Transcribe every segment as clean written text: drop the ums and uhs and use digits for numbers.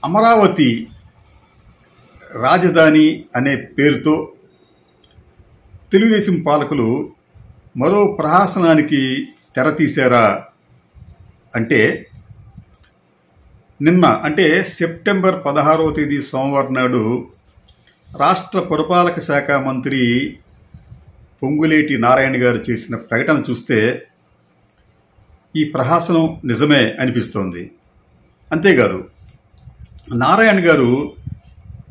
అమరావతి రాజధాని అనే పేరుతో తెలుగుదేశం పాలకులు మరో ప్రహసనానికి తెరతీశారా అంటే నిన్న అంటే సెప్టెంబర్ 16వ తేదీ సోమవారం నాడు రాష్ట్ర పురపాలక శాఖ మంత్రి పొంగులేటి నారాయణ గారు చేసిన ప్రకటన చూస్తే ఈ ప్రహసనం నిజమే అనిపిస్తోంది. అంతేకాదు నారాయణ గారు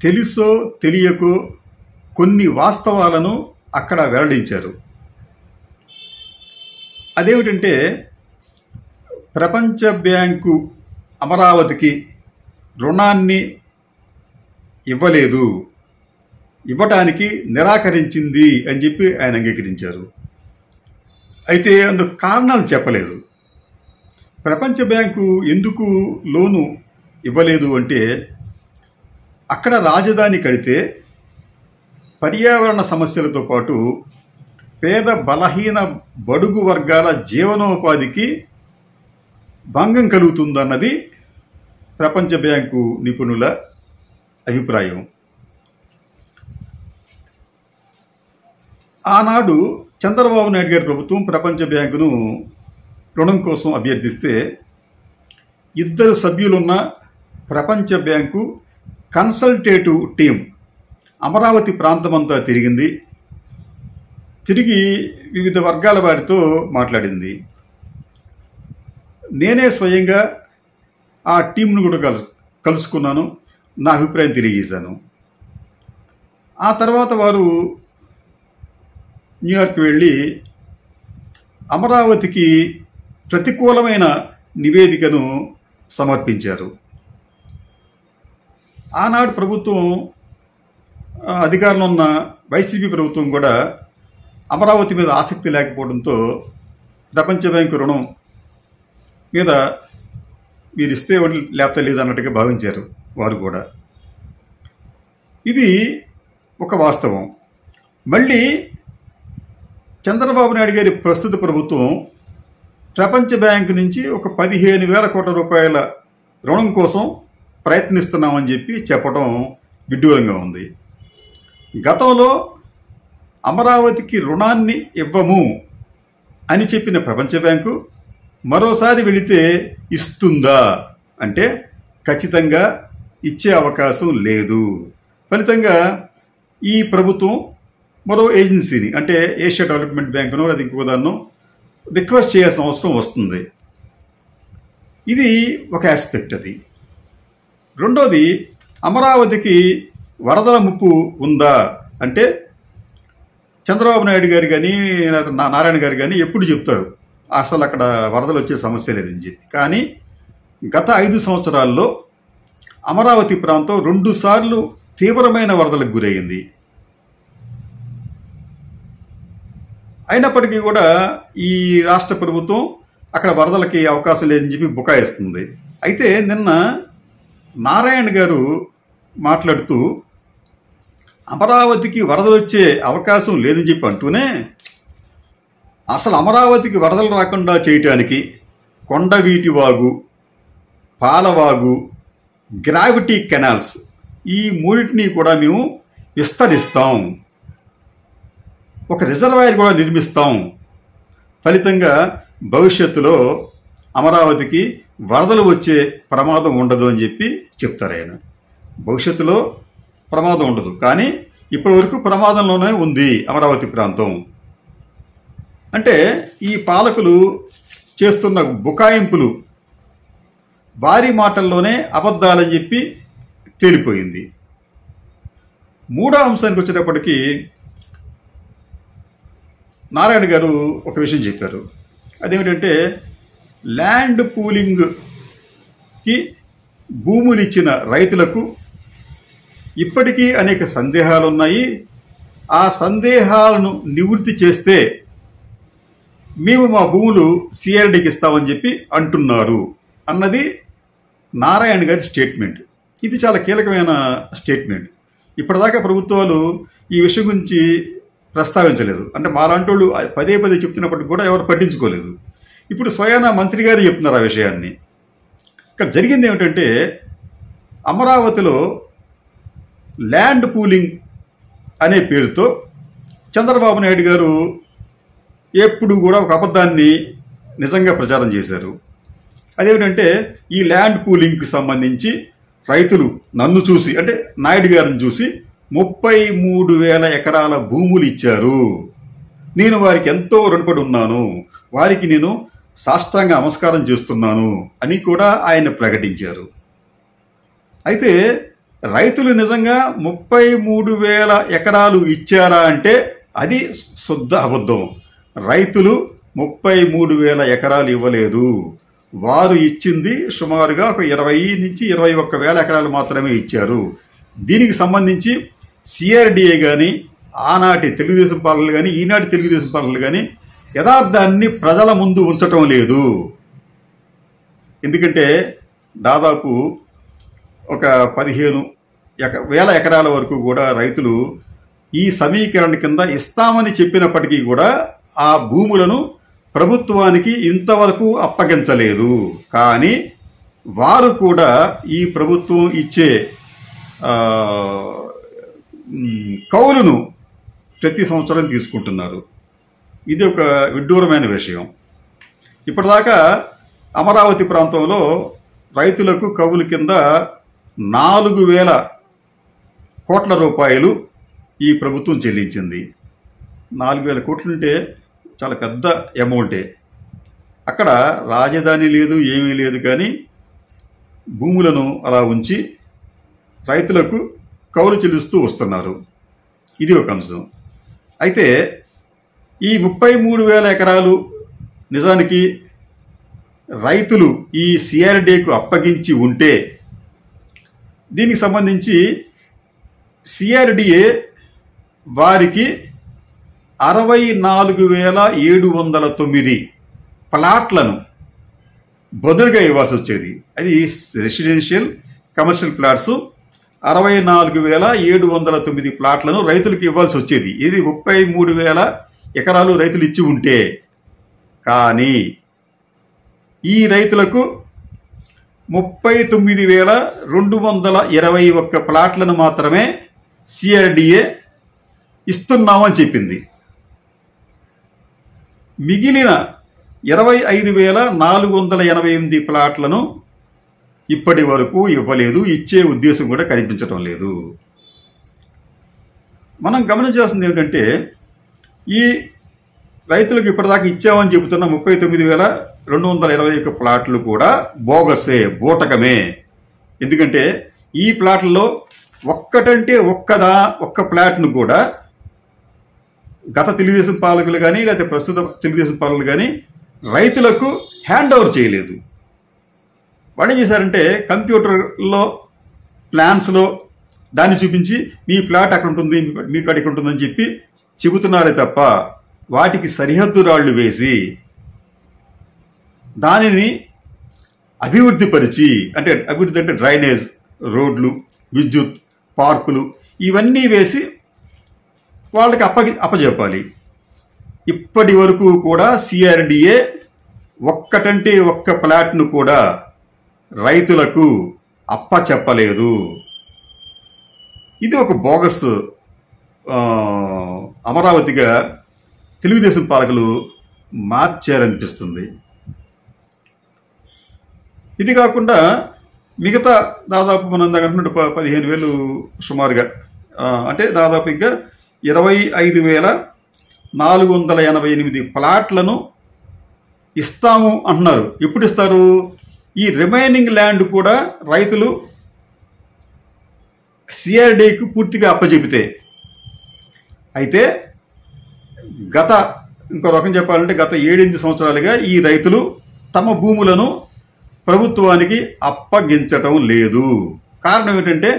తెలుసో తెలియకో కొన్ని వాస్తవాలను అక్కడ వెల్లడించారు. అదేమిటంటే ప్రపంచ బ్యాంకు అమరావతికి రుణాన్ని ఇవ్వటానికి నిరాకరించింది అని చెప్పి ఆయన అంగీకరించారు. అయితే అందుకు కారణాలు చెప్పలేదు. ప్రపంచ బ్యాంకు ఎందుకు లోను ఇవ్వలేదు అంటే అక్కడ రాజధాని కడితే పర్యావరణ సమస్యలతో పాటు పేద బలహీన బడుగు వర్గాల జీవనోపాధికి భంగం కలుగుతుందన్నది ప్రపంచ బ్యాంకు నిపుణుల అభిప్రాయం. ఆనాడు చంద్రబాబు నాయుడు గారి ప్రభుత్వం ప్రపంచ బ్యాంకును రుణం కోసం అభ్యర్థిస్తే 2 సభ్యులున్న ప్రపంచ బ్యాంకు కన్సల్టేటివ్ టీం అమరావతి ప్రాంతమంతా తిరిగి వివిధ వర్గాల వారితో మాట్లాడింది. నేనే స్వయంగా ఆ టీంను కూడా కలుసుకున్నాను, నా అభిప్రాయం తెలియజేశాను. ఆ తర్వాత వారు న్యూయార్క్ వెళ్ళి అమరావతికి ప్రతికూలమైన నివేదికను సమర్పించారు. ఆనాడు ప్రభుత్వం అధికారంలో ఉన్న వైసీపీ ప్రభుత్వం కూడా అమరావతి మీద ఆసక్తి లేకపోవడంతో ప్రపంచ బ్యాంకు రుణం మీద మీరు ఇస్తే లేకపోతే లేదు అన్నట్టుగా భావించారు వారు కూడా. ఇది ఒక వాస్తవం. మళ్ళీ చంద్రబాబు నాయుడు గారి ప్రస్తుత ప్రభుత్వం ప్రపంచ బ్యాంకు నుంచి ఒక 15,000 కోట్ల రూపాయల రుణం కోసం ప్రయత్నిస్తున్నామని చెప్పి చెప్పడం విడ్డూరంగా ఉంది. గతంలో అమరావతికి రుణాన్ని ఇవ్వము అని చెప్పిన ప్రపంచ బ్యాంకు మరోసారి వెళితే ఇస్తుందా అంటే ఖచ్చితంగా ఇచ్చే అవకాశం లేదు. ఫలితంగా ఈ ప్రభుత్వం మరో ఏజెన్సీని అంటే ఏషియా డెవలప్మెంట్ బ్యాంకునో లేదా ఇంకో దాన్నో రిక్వెస్ట్ చేయాల్సిన అవసరం వస్తుంది. ఇది ఒక ఆస్పెక్ట్. అది రెండోది, అమరావతికి వరదల ముప్పు ఉందా అంటే చంద్రబాబు నాయుడు గారు కానీ నారాయణ గారు కానీ ఎప్పుడు చెప్తారు అసలు అక్కడ వరదలు వచ్చే సమస్య లేదని చెప్పి. కానీ గత 5 సంవత్సరాల్లో అమరావతి ప్రాంతం 2 సార్లు తీవ్రమైన వరదలకు గురయ్యింది. అయినప్పటికీ కూడా ఈ రాష్ట్ర ప్రభుత్వం అక్కడ వరదలకి అవకాశం లేదని చెప్పి బుకాయిస్తుంది. అయితే నిన్న నారాయణ గారు మాట్లాడుతూ అమరావతికి వరదలు వచ్చే అవకాశం లేదని చెప్పి అంటూనే అసలు అమరావతికి వరదలు రాకుండా చేయటానికి కొండవీటి వాగు, పాలవాగు, గ్రావిటీ కెనాల్స్ ఈ 3టిని కూడా మేము విస్తరిస్తాం, ఒక రిజర్వాయర్ కూడా నిర్మిస్తాం. ఫలితంగా భవిష్యత్తులో అమరావతికి వరదలు వచ్చే ప్రమాదం ఉండదు అని చెప్పి చెప్తారు ఆయన. భవిష్యత్తులో ప్రమాదం ఉండదు, కానీ ఇప్పటి వరకు ప్రమాదంలోనే ఉంది అమరావతి ప్రాంతం. అంటే ఈ పాలకులు చేస్తున్న బుకాయింపులు భారీ మాటల్లోనే అబద్ధాలని చెప్పి తేలిపోయింది. 3వ అంశానికి వచ్చేటప్పటికీ నారాయణ గారు ఒక విషయం చెప్పారు. అదేమిటంటే ల్యాండ్ పూలింగ్కి భూములు ఇచ్చిన రైతులకు ఇప్పటికీ అనేక సందేహాలు ఉన్నాయి. ఆ సందేహాలను నివృత్తి చేస్తే మేము మా భూములు సిఆర్డీకి ఇస్తామని చెప్పి అంటున్నారు అన్నది నారాయణ గారి స్టేట్మెంట్. ఇది చాలా కీలకమైన స్టేట్మెంట్. ఇప్పటిదాకా ప్రభుత్వాలు ఈ విషయం గురించి ప్రస్తావించలేదు. అంటే మాలాంటి వాళ్ళు పదే చెప్తున్నప్పటికీ కూడా ఎవరు పట్టించుకోలేదు. ఇప్పుడు స్వయానా మంత్రి గారు చెప్తున్నారు ఆ విషయాన్ని. ఇక్కడ జరిగింది ఏమిటంటే అమరావతిలో ల్యాండ్ పూలింగ్ అనే పేరుతో చంద్రబాబు నాయుడు గారు ఎప్పుడు కూడా ఒక అబద్ధాన్ని నిజంగా ప్రచారం చేశారు. అదేమిటంటే ఈ ల్యాండ్ పూలింగ్కి సంబంధించి రైతులు నన్ను చూసి, అంటే నాయుడు గారిని చూసి 33,000 ఎకరాల భూములు ఇచ్చారు, నేను వారికి ఎంతో రుణపడి ఉన్నాను, వారికి నేను సాష్టాంగ నమస్కారం చేస్తున్నాను అని కూడా ఆయన ప్రకటించారు. అయితే రైతులు నిజంగా 33,000 ఎకరాలు ఇచ్చారా అంటే అది శుద్ధ అబద్ధం. రైతులు 33,000 ఎకరాలు ఇవ్వలేదు. వారు ఇచ్చింది సుమారుగా ఒక 20 నుంచి 21,000 ఎకరాలు మాత్రమే ఇచ్చారు. దీనికి సంబంధించి సిఆర్డిఏ కానీ, ఆనాటి తెలుగుదేశం పాలనలు కానీ, ఈనాటి తెలుగుదేశం పాలనలు కానీ యథార్థాన్ని ప్రజల ముందు ఉంచటం లేదు. ఎందుకంటే దాదాపు ఒక 15,000 ఎకరాల వరకు కూడా రైతులు ఈ సమీకరణ కింద ఇస్తామని చెప్పినప్పటికీ కూడా ఆ భూములను ప్రభుత్వానికి ఇంతవరకు అప్పగించలేదు. కానీ వారు కూడా ఈ ప్రభుత్వం ఇచ్చే కౌలును ప్రతి సంవత్సరం తీసుకుంటున్నారు. ఇది ఒక విడ్డూరమైన విషయం. ఇప్పటిదాకా అమరావతి ప్రాంతంలో రైతులకు కౌలు కింద 4,000 కోట్ల రూపాయలు ఈ ప్రభుత్వం చెల్లించింది. 4,000 కోట్లుంటే చాలా పెద్ద అమౌంటే. అక్కడ రాజధాని లేదు, ఏమీ లేదు, కానీ భూములను అలా ఉంచి రైతులకు కౌలు చెల్లిస్తూ వస్తున్నారు. ఇది ఒక అంశం. అయితే ఈ 33,000 ఎకరాలు నిజానికి రైతులు ఈ సిఆర్డీఏకు అప్పగించి ఉంటే దీనికి సంబంధించి సిఆర్డీఏ వారికి 64,709 ప్లాట్లను బదులుగా ఇవ్వాల్సి వచ్చేది. అది రెసిడెన్షియల్ కమర్షియల్ ప్లాట్స్ 64,709 ప్లాట్లను రైతులకు ఇవ్వాల్సి వచ్చేది. ఇది 33,000 ఎకరాలు రైతులు ఇచ్చి ఉంటే. కానీ ఈ రైతులకు 39,221 ప్లాట్లను మాత్రమే సిఆర్డీఏ ఇస్తున్నామని చెప్పింది. మిగిలిన 25,488 ప్లాట్లను ఇప్పటి వరకు ఇవ్వలేదు. ఇచ్చే ఉద్దేశం కూడా కనిపించడం లేదు. మనం గమనించాల్సింది ఏమిటంటే ఈ రైతులకు ఇప్పటిదాకా ఇచ్చామని చెబుతున్న 39,221 ప్లాట్లు కూడా బోగసే, బూటకమే. ఎందుకంటే ఈ ప్లాట్లలో ఒక్కటంటే ఒక్క ప్లాట్ను కూడా గత తెలుగుదేశం పాలకులు కానీ లేకపోతే ప్రస్తుత తెలుగుదేశం పాలకులు కానీ రైతులకు హ్యాండ్ ఓవర్ చేయలేదు. వాళ్ళు ఏం చేశారంటే కంప్యూటర్లో ప్లాన్స్లో దాన్ని చూపించి మీ ప్లాట్ అక్కడ ఉంటుంది, మీ ప్లాట్ ఇక్కడ ఉంటుందని చెప్పి చెబుతున్నారే తప్ప వాటికి సరిహద్దు రాళ్లు వేసి దానిని అభివృద్ధిపరిచి, అంటే అభివృద్ధి అంటే డ్రైనేజ్, రోడ్లు, విద్యుత్, పార్కులు ఇవన్నీ వేసి వాళ్ళకి అప్పజెప్పాలి. ఇప్పటి వరకు కూడా సిఆర్డీఏ ఒక్కటంటే ఒక్క ప్లాట్ను కూడా రైతులకు అప్పచెప్పలేదు. ఇది ఒక బోగస్ అమరావతిగా తెలుగుదేశం పాలకులు మార్చారనిపిస్తుంది. ఇది కాకుండా మిగతా దాదాపు మనం అనుకున్నట్టు 15,000 సుమారుగా, అంటే దాదాపు ఇంకా 25,488 ప్లాట్లను ఇస్తాము అంటున్నారు. ఎప్పుడు ఇస్తారు? ఈ రిమైనింగ్ ల్యాండ్ కూడా రైతులు సిఆర్డీకి పూర్తిగా అప్పచెపితే. అయితే ఇంకో రకం చెప్పాలంటే గత 7-8 సంవత్సరాలుగా ఈ రైతులు తమ భూములను ప్రభుత్వానికి అప్పగించటం లేదు. కారణం ఏంటంటే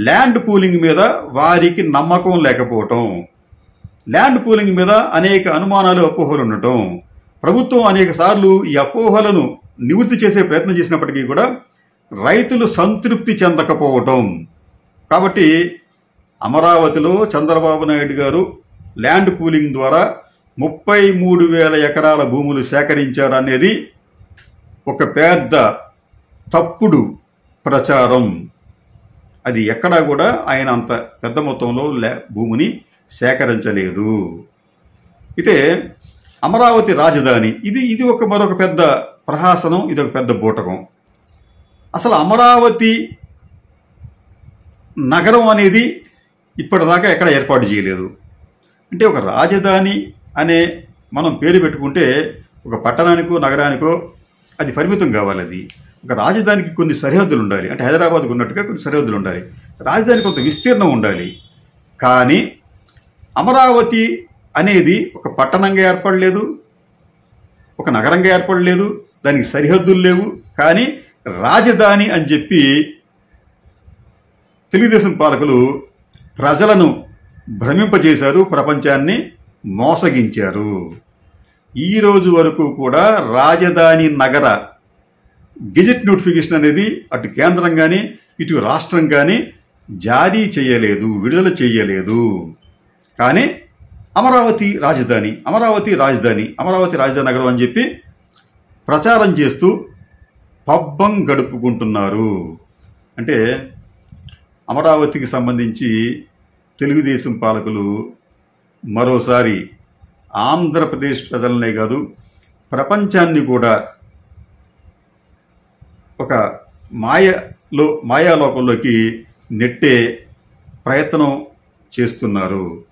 ల్యాండ్ పూలింగ్ మీద వారికి నమ్మకం లేకపోవటం, ల్యాండ్ పూలింగ్ మీద అనేక అనుమానాలు, అపోహలు ఉండటం. ప్రభుత్వం అనేక సార్లు ఈ అపోహలను నివృత్తి చేసే ప్రయత్నం చేసినప్పటికీ కూడా రైతులు సంతృప్తి చెందకపోవటం. కాబట్టి అమరావతిలో చంద్రబాబు నాయుడు గారు ల్యాండ్ పూలింగ్ ద్వారా 33,000 ఎకరాల భూములు సేకరించారనేది ఒక పెద్ద తప్పుడు ప్రచారం. అది ఎక్కడా కూడా ఆయన అంత పెద్ద మొత్తంలో భూమిని సేకరించలేదు. అయితే అమరావతి రాజధాని ఇది మరొక పెద్ద ప్రహాసనం, ఇది ఒక పెద్ద బూటకం. అసలు అమరావతి నగరం అనేది ఇప్పటిదాకా ఎక్కడ ఏర్పాటు చేయలేదు. అంటే ఒక రాజధాని అనే మనం పేరు పెట్టుకుంటే ఒక పట్టణానికో నగరానికో అది పరిమితం కావాలి. అది ఒక రాజధానికి కొన్ని సరిహద్దులు ఉండాలి. అంటే హైదరాబాద్కు ఉన్నట్టుగా కొన్ని సరిహద్దులు ఉండాలి. రాజధాని కొంత విస్తీర్ణం ఉండాలి. కానీ అమరావతి అనేది ఒక పట్టణంగా ఏర్పడలేదు, ఒక నగరంగా ఏర్పడలేదు, దానికి సరిహద్దులు లేవు. కానీ రాజధాని అని చెప్పి తెలుగుదేశం పాలకులు ప్రజలను భ్రమింపజేశారు, ప్రపంచాన్ని మోసగించారు. ఈ రోజు వరకు కూడా రాజధాని నగర గెజెట్ నోటిఫికేషన్ అనేది అటు కేంద్రం కానీ ఇటు రాష్ట్రం కానీ జారీ చేయలేదు, విడుదల చేయలేదు. కానీ అమరావతి రాజధాని, అమరావతి రాజధాని, అమరావతి రాజధాని నగరం అని చెప్పి ప్రచారం చేస్తూ పబ్బం గడుపుకుంటున్నారు. అంటే అమరావతికి సంబంధించి తెలుగుదేశం పాలకులు మరోసారి ఆంధ్రప్రదేశ్ ప్రజలనే కాదు ప్రపంచాన్ని కూడా ఒక మాయాలోకంలోకి నెట్టే ప్రయత్నం చేస్తున్నారు.